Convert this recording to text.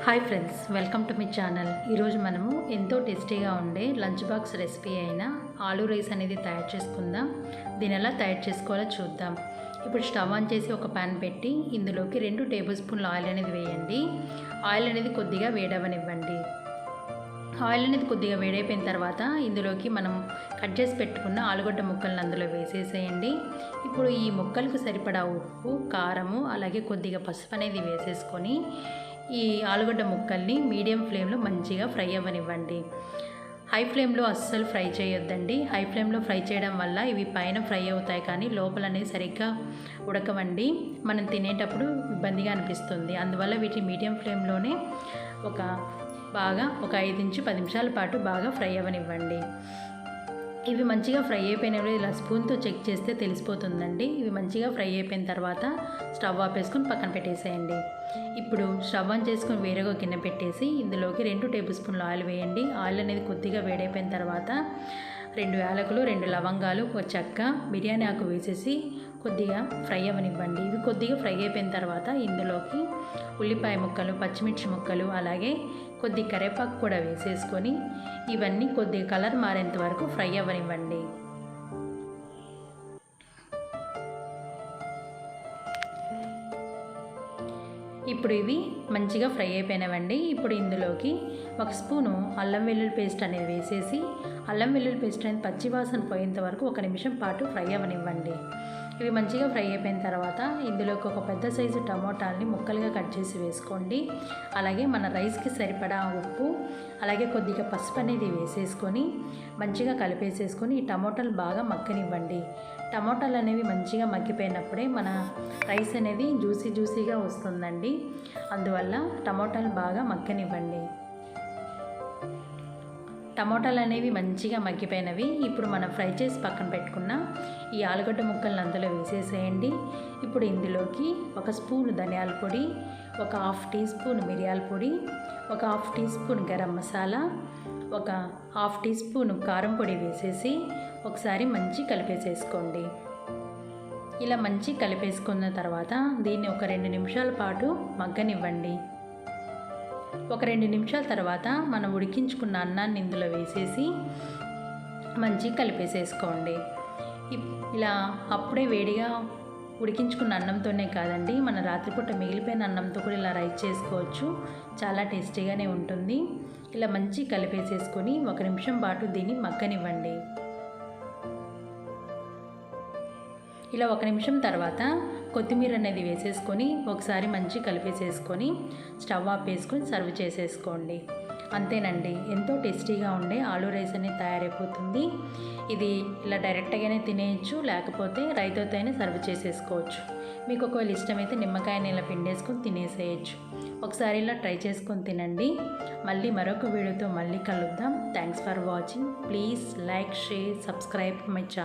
Hi friends, welcome to my channel. ఈరోజు మనము ఎంతో టేస్టీగా ఉండే లంచ్ బాక్స్ రెసిపీ అయిన ఆలూ రైస్ అనేది తయారు చేసుకుందాం. దీని ఎలా తయారు చేసుకోవాలో చూద్దాం. ఇప్పుడు స్టవ్ ఆన్ చేసి ఒక ప్యాన్ పెట్టి ఇందులోకి 2 టేబుల్ స్పూన్ల ఆయిల్ అనేది వేయండి. ఆయిల్ అనేది కొద్దిగా వేడవనివ్వండి. ఆయిల్ అనేది కొద్దిగా వేడైపోయిన తర్వాత ఇందులోకి మనం కట్ చేసి పెట్టుకున్న ఆలుగడ్డ ముక్కలను అందులో వేసేసేయండి. ఇప్పుడు ఈ ముక్కలకు సరిపడా ఉప్పు, కారము, అలాగే కొద్దిగా పసుపు అనేది వేసేసుకొని ఈ ఆలుగడ్డ ముక్కల్ని మీడియం ఫ్లేమ్లో మంచిగా ఫ్రై అవ్వనివ్వండి. హై ఫ్లేమ్లో అస్సలు ఫ్రై చేయొద్దండి. హై ఫ్లేమ్లో ఫ్రై చేయడం వల్ల ఇవి పైన ఫ్రై అవుతాయి కానీ లోపల అనేది సరిగ్గా ఉడకవండి. మనం తినేటప్పుడు ఇబ్బందిగా అనిపిస్తుంది. అందువల్ల వీటిని మీడియం ఫ్లేమ్లోనే ఒక 5 నుంచి 10 నిమిషాల పాటు బాగా ఫ్రై అవ్వనివ్వండి. ఇవి మంచిగా ఫ్రై అయిపోయినప్పుడు ఇలా స్పూన్తో చెక్ చేస్తే తెలిసిపోతుందండి. ఇవి మంచిగా ఫ్రై అయిపోయిన తర్వాత స్టవ్ ఆపేసుకొని పక్కన పెట్టేసేయండి. ఇప్పుడు స్టవ్ ఆన్ చేసుకొని వేరేగా గిన్నె పెట్టేసి ఇందులోకి 2 టేబుల్ స్పూన్ల ఆయిల్ వేయండి. ఆయిల్ అనేది కొద్దిగా వేడైపోయిన తర్వాత 2 యాలకులు, 2 లవంగాలు, ఒక చెక్క, బిర్యానీ ఆకు వేసేసి కొద్దిగా ఫ్రై అవ్వనివ్వండి. ఇవి కొద్దిగా ఫ్రై అయిపోయిన తర్వాత ఇందులోకి ఉల్లిపాయ ముక్కలు, పచ్చిమిర్చి ముక్కలు, అలాగే కొద్ది కరివేపాకు కూడా వేసేసుకొని ఇవన్నీ కొద్దిగా కలర్ మారేంత వరకు ఫ్రై అవ్వనివ్వండి. ఇప్పుడు ఇవి మంచిగా ఫ్రై అయిపోయినవండి. ఇప్పుడు ఇందులోకి 1 స్పూను అల్లం వెల్లుల్లి పేస్ట్ అనేది వేసేసి అల్లం వెల్లుల్లి పేస్ట్ అనేది పచ్చివాసన పోయేంత వరకు 1 నిమిషం పాటు ఫ్రై అవ్వనివ్వండి. ఇవి మంచిగా ఫ్రై అయిపోయిన తర్వాత ఇందులోకి ఒక పెద్ద సైజు టమోటాలని ముక్కలుగా కట్ చేసి వేసుకోండి. అలాగే మన రైస్కి సరిపడా ఉప్పు, అలాగే కొద్దిగా పసుపు అనేది వేసేసుకొని మంచిగా కలిపేసేసుకొని ఈ టమోటాలు బాగా మగ్గనివ్వండి. టమోటాలు అనేవి మంచిగా మగ్గిపోయినప్పుడే మన రైస్ అనేది జ్యూసీగా వస్తుందండి. అందువల్ల టమోటాలు బాగా మగ్గనివ్వండి. టమోటాలు అనేవి మంచిగా మగ్గిపోయినవి. ఇప్పుడు మనం ఫ్రై చేసి పక్కన పెట్టుకున్న ఈ ఆలుగడ్డ ముక్కలను అందులో వేసేసేయండి. ఇప్పుడు ఇందులోకి 1 స్పూన్ ధనియాల పొడి, ఒక 1/2 టీ స్పూన్ మిరియాల పొడి, ఒక 1/2 టీ స్పూన్ గరం మసాలా, ఒక 1/2 టీ స్పూన్ కారం పొడి వేసేసి ఒకసారి మంచి కలిపేసేసుకోండి. ఇలా మంచి కలిపేసుకున్న తర్వాత దీన్ని ఒక 2 నిమిషాల పాటు మగ్గనివ్వండి. ఒక 2 నిమిషాల తర్వాత మనం ఉడికించుకున్న అన్నాన్ని ఇందులో వేసేసి మంచి కలిపేసేసుకోండి. ఇలా అప్పుడే వేడిగా ఉడికించుకున్న అన్నంతోనే కాదండి, మన రాత్రిపూట మిగిలిపోయిన అన్నంతో కూడా ఇలా రైస్ చేసుకోవచ్చు. చాలా టేస్టీగానే ఉంటుంది. ఇలా మంచి కలిపేసేసుకొని 1 నిమిషం పాటు దీన్ని మగ్గనివ్వండి. ఇలా 1 నిమిషం తర్వాత కొత్తిమీర అనేది వేసేసుకొని ఒకసారి మంచి కలిపేసేసుకొని స్టవ్ ఆపేసుకొని సర్వ్ చేసేసుకోండి. అంతేనండి, ఎంతో టేస్టీగా ఉండే ఆలూ రైస్ అనేది తయారైపోతుంది. ఇది ఇలా డైరెక్ట్గానే తినేయచ్చు, లేకపోతే రైతాతో అయినా సర్వ్ చేసేసుకోవచ్చు. మీకు ఒకవేళ ఇష్టమైతే నిమ్మకాయని ఇలా పిండేసుకొని తినేసేయచ్చు. ఒకసారి ఇలా ట్రై చేసుకొని తినండి. మళ్ళీ మరొక వీడియోతో మళ్ళీ కలుద్దాం. Thanks for watching. Please like, share, subscribe my channel.